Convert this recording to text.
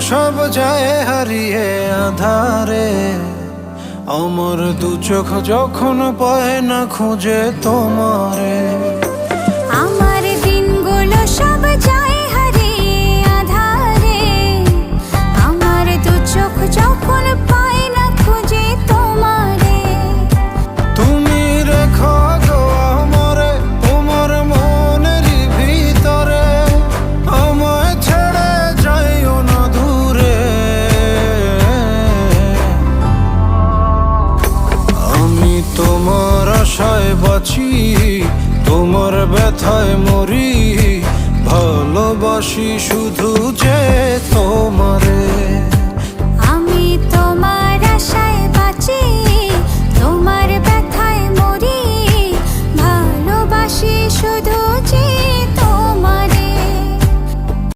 সব যায় হারিয়ে আধারে, আমার দু চোখ যখন পায় না খুঁজে তোমারে। আমার দিনগুলো সব যায় হারিয়ে আঁধারে, আমার দু চোখ যখন পায় না খুঁজে তোমারে। তুমি রেখো গো আমারে তোমার মনের ভিতরে, আমায় ছেড়ে যাইও না দূরে। আমি তোমার আশায় বাঁচি, তোমার ব্যথায় মরি, ভালোবাসি শুধু যে তোমারে।